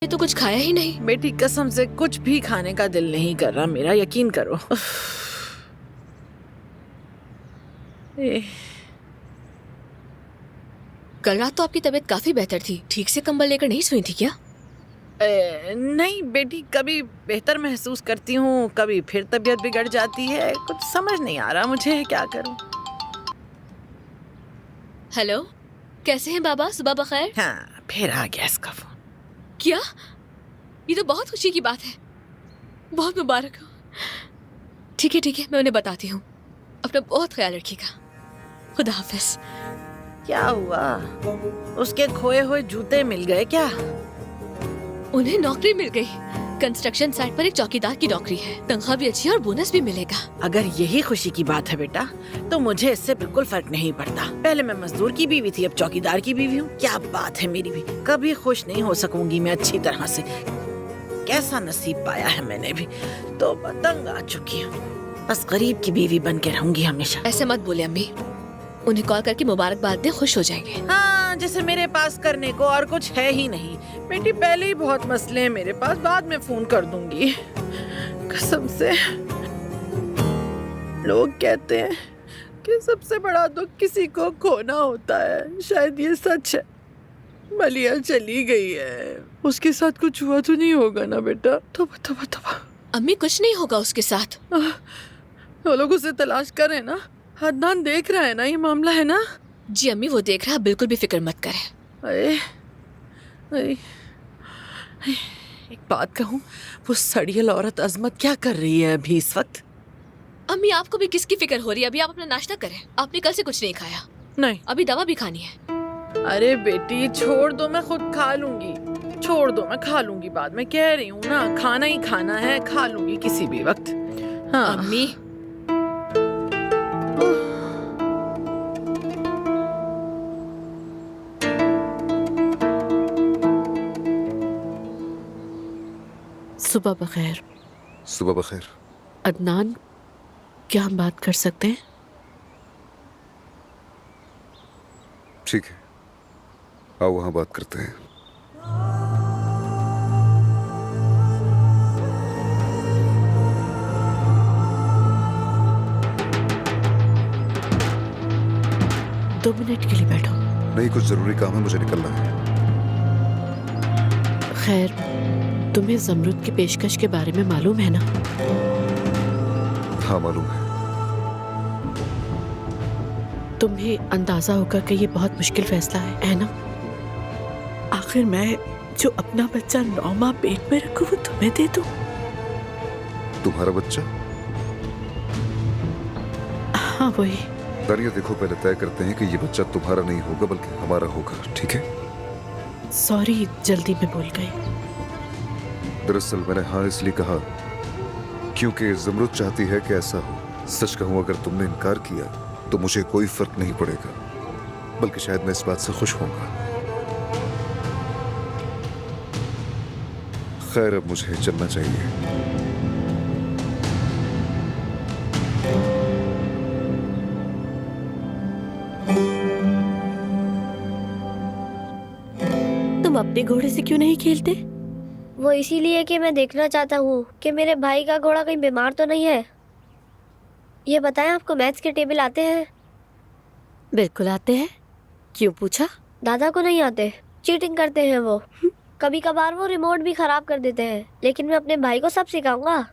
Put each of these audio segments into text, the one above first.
ये तो कुछ खाया ही नहीं। बेटी कसम से कुछ भी खाने का दिल नहीं कर रहा मेरा, यकीन करो। कल रात तो आपकी तबीयत काफी बेहतर थी, ठीक से कंबल लेकर नहीं सोई थी क्या? नहीं बेटी, कभी बेहतर महसूस करती हूँ, कभी फिर तबीयत बिगड़ जाती है, कुछ समझ नहीं आ रहा मुझे क्या करूँ। हेलो, कैसे हैं बाबा? सुबह बखैर। हाँ, फिर आ गया इसका फोन। क्या? ये तो बहुत खुशी की बात है, बहुत मुबारक हो। ठीक है, मैं उन्हें बताती हूँ। अपना बहुत ख्याल रखिएगा। खुदा हाफिज। क्या हुआ? उसके खोए हुए जूते मिल गए क्या? उन्हें नौकरी मिल गई। कंस्ट्रक्शन साइट पर एक चौकीदार की नौकरी है, तनख्वाह भी अच्छी है और बोनस भी मिलेगा। अगर यही खुशी की बात है बेटा, तो मुझे इससे बिल्कुल फर्क नहीं पड़ता। पहले मैं मजदूर की बीवी थी, अब चौकीदार की बीवी हूँ। क्या बात है मेरी भी, कभी खुश नहीं हो सकूंगी मैं अच्छी तरह से। कैसा नसीब पाया है मैंने भी, तो तंग आ चुकी हूँ। बस गरीब की बीवी बन के रहूंगी हमेशा। ऐसे मत बोले अम्मी, उन्हें कॉल करके मुबारकबाद दें, खुश हो जाएंगे। हाँ, जैसे मेरे पास करने को और कुछ है ही नहीं। बेटी पहले ही बहुत मसले हैं मेरे पास, बाद में फोन कर दूंगी। कसम से लोग कहते हैं कि सबसे बड़ा दुख किसी को खोना होता है, शायद ये सच है। मलिया चली गई है, उसके साथ कुछ हुआ तो नहीं होगा ना बेटा? तोबा। अम्मी, कुछ नहीं होगा उसके साथ। वो लोग उसे तलाश कर रहे हैं ना, अदनान देख रहा है ना, ये मामला है ना? जी अम्मी, वो देख रहा है, बिल्कुल भी फिक्र मत करें। अरे, एक बात कहूँ, वो सड़ियल औरत अजमत क्या कर रही है अभी इस वक्त? अम्मी, आपको भी किसकी फिक्र हो रही है? अभी आप अपना नाश्ता करें, आपने कल से कुछ नहीं खाया। नहीं, अभी दवा भी खानी है। अरे बेटी छोड़ दो, मैं खुद खा लूंगी। छोड़ दो, मैं खा लूंगी बाद में, कह रही हूँ ना, खाना ही खाना है, खा लूंगी किसी भी वक्त। हाँ अम्मी, सुबह बखैर। सुबह बखैर। अदनान, क्या हम बात कर सकते हैं? ठीक है, आओ वहां बात करते हैं। दो मिनट के लिए बैठो। नहीं, कुछ जरूरी काम है, मुझे निकलना है। खैर, तुम्हें जमरुद की पेशकश के बारे में मालूम है ना? हाँ मालूम है। तुम्हें अंदाजा होगा कि ये बहुत मुश्किल फैसला है ना? आखिर मैं जो अपना बच्चा 9 माह पेट में रखूं, वो तुम्हें दे दूं? तुम्हारा बच्चा? हाँ वही। दानिया देखो, पहले तय करते हैं कि ये बच्चा तुम्हारा नहीं होगा बल्कि हमारा होगा, ठीक है? सॉरी, जल्दी में बोल गई। दरअसल मैंने हाँ इसलिए कहा क्योंकि ज़मरुद चाहती है कि ऐसा हो। सच कहूं, अगर तुमने इनकार किया तो मुझे कोई फर्क नहीं पड़ेगा, बल्कि शायद मैं इस बात से खुश होऊंगा। खैर, अब मुझे चलना चाहिए। तुम अपने घोड़े से क्यों नहीं खेलते? वो इसीलिए कि मैं देखना चाहता हूँ कि मेरे भाई का घोड़ा कहीं बीमार तो नहीं है। ये बताएं, आपको मैथ्स के टेबल आते हैं? बिल्कुल आते हैं। क्यों पूछा? दादा को नहीं आते, चीटिंग करते हैं वो। कभी कभार वो रिमोट भी खराब कर देते हैं, लेकिन मैं अपने भाई को सब सिखाऊंगा।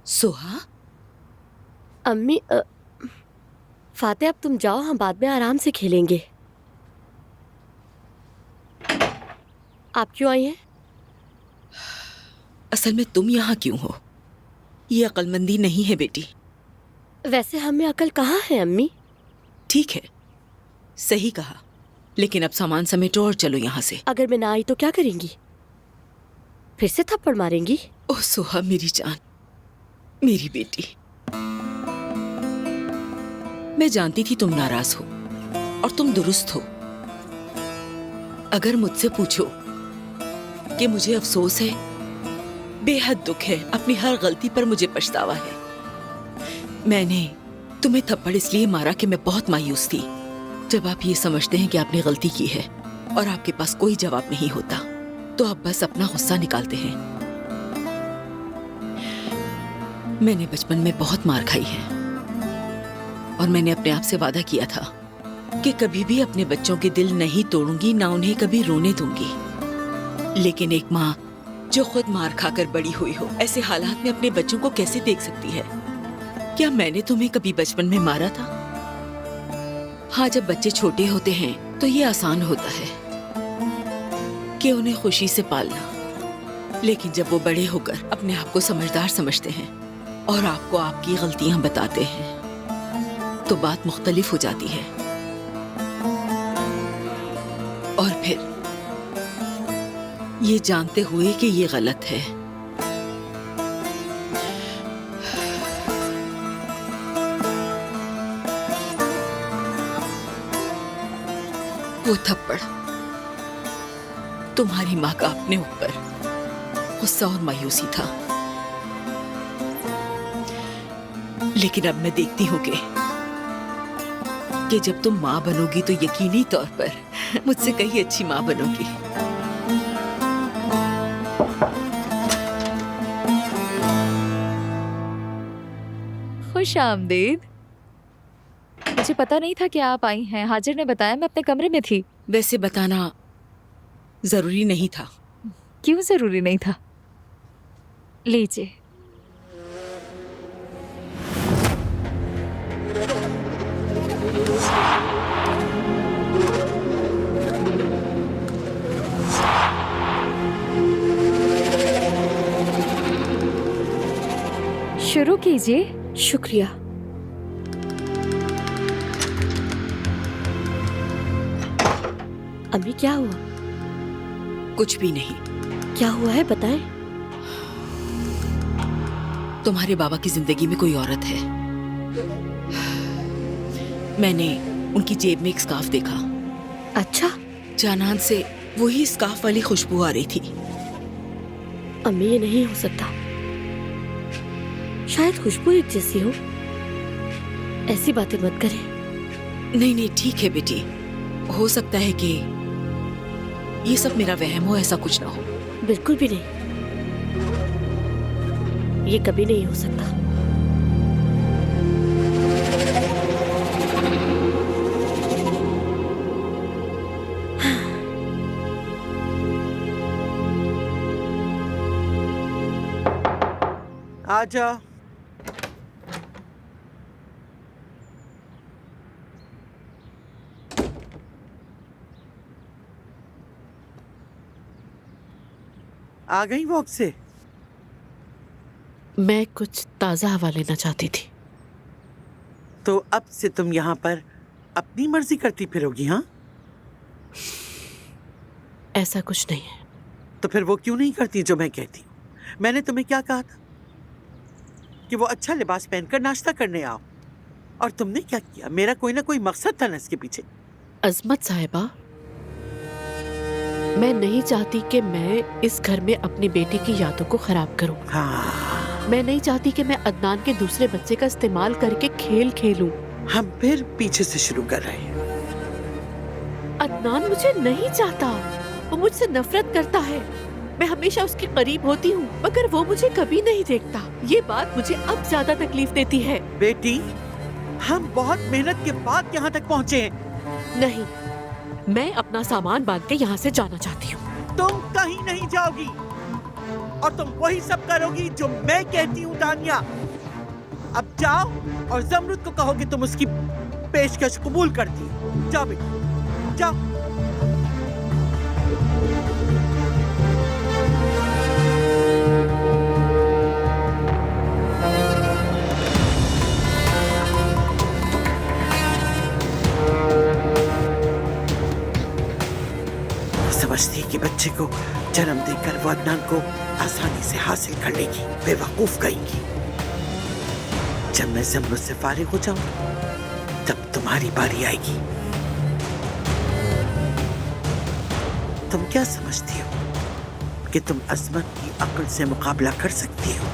सोहा, अम्मी, फाते, अब तुम जाओ, हम बाद में आराम से खेलेंगे। आप क्यों आई हैं? असल में तुम यहाँ क्यों हो? ये अक्लमंदी नहीं है बेटी। वैसे हमें अकल कहाँ है अम्मी? ठीक है, सही कहा, लेकिन अब सामान समेटो और चलो यहाँ से। अगर मैं ना आई तो क्या करेंगी? फिर से थप्पड़ मारेंगी? ओह सोहा, मेरी जान, मेरी बेटी, मैं जानती थी तुम नाराज हो और तुम दुरुस्त हो। अगर मुझसे पूछो कि मुझे अफसोस है, बेहद दुख है, अपनी हर गलती पर मुझे पछतावा है। मैंने तुम्हें थप्पड़ इसलिए मारा कि मैं बहुत मायूस थी जब आप ये समझते हैं कि आपने गलती की है और आपके पास कोई जवाब नहीं होता, तो आप बस अपना गुस्सा निकालते हैं। मैंने बचपन में बहुत मार खाई है और मैंने अपने आप से वादा किया था कि कभी भी अपने बच्चों के दिल नहीं तोड़ूंगी, ना उन्हें कभी रोने दूंगी। लेकिन एक माँ जो खुद मार खाकर बड़ी हुई हो, ऐसे हालात में अपने बच्चों को कैसे देख सकती है? क्या मैंने तुम्हें कभी बचपन में मारा था? हाँ, जब बच्चे छोटे होते हैं तो ये आसान होता है कि उन्हें खुशी से पालना, लेकिन जब वो बड़े होकर अपने आप को समझदार समझते हैं और आपको आपकी गलतियां बताते हैं तो बात मुख्तलिफ हो जाती है। और फिर ये जानते हुए कि ये गलत है, वो थप्पड़ तुम्हारी माँ का अपने ऊपर गुस्सा और मायूसी था। लेकिन अब मैं देखती हूँ कि जब तुम माँ बनोगी तो यकीनी तौर पर मुझसे कहीं अच्छी माँ बनोगी। खुश आमदीद। मुझे पता नहीं था कि आप आई हैं। हाजिर ने बताया, मैं अपने कमरे में थी। वैसे बताना जरूरी नहीं था। क्यों जरूरी नहीं था? लीजिए। शुरू कीजिए। शुक्रिया। अम्मी, क्या हुआ? कुछ भी नहीं। क्या हुआ है, बताएं। तुम्हारे बाबा की जिंदगी में कोई औरत है। मैंने उनकी जेब में एक स्कार्फ देखा। अच्छा। जानान से वही स्कार्फ वाली खुशबू आ रही थी। अम्मी, ये नहीं हो सकता। शायद खुशबू एक जैसी हो। ऐसी बातें मत करें। नहीं नहीं, ठीक है बेटी, हो सकता है कि ये सब मेरा वहम हो, ऐसा कुछ ना हो। बिल्कुल भी नहीं, ये कभी नहीं हो सकता। आजा। आ गई वॉक से? मैं कुछ ताज़ा हवा लेना चाहती थी। तो अब से तुम यहाँ पर अपनी मर्जी करती फिरोगी? हाँ, ऐसा कुछ नहीं है। तो फिर वो क्यों नहीं करती जो मैं कहती हूँ? मैंने तुम्हें क्या कहा था कि वो अच्छा लिबास पहनकर नाश्ता करने आओ, और तुमने क्या किया? मेरा कोई ना कोई मकसद था ना इसके पीछे। अजमत साहिबा, मैं नहीं चाहती कि मैं इस घर में अपनी बेटी की यादों को खराब करूं। हाँ, मैं नहीं चाहती कि मैं अदनान के दूसरे बच्चे का इस्तेमाल करके खेल खेलूं। हम फिर पीछे से शुरू कर रहे हैं। अदनान मुझे नहीं चाहता, वो मुझसे नफरत करता है। मैं हमेशा उसके करीब होती हूँ, मगर वो मुझे कभी नहीं देखता। ये बात मुझे अब ज्यादा तकलीफ देती है। बेटी, हम बहुत मेहनत के बाद यहाँ तक पहुँचे हैं। नहीं, मैं अपना सामान बांध के यहाँ से जाना चाहती हूँ। तुम कहीं नहीं जाओगी, और तुम वही सब करोगी जो मैं कहती हूँ। दानिया, अब जाओ और जमरुद को कहो कि तुम उसकी पेशकश कबूल करती हो। जाओ बेटी, जाओ। समझती है कि बच्चे को जन्म देकर वो अदनान को आसानी से हासिल कर लेगी। बेवकूफ कहेंगी। जब मैं जमरुद से फारिग हो जाऊं, तब तुम्हारी बारी आएगी। तुम क्या समझती हो कि तुम अजमत की अक्ल से मुकाबला कर सकती हो?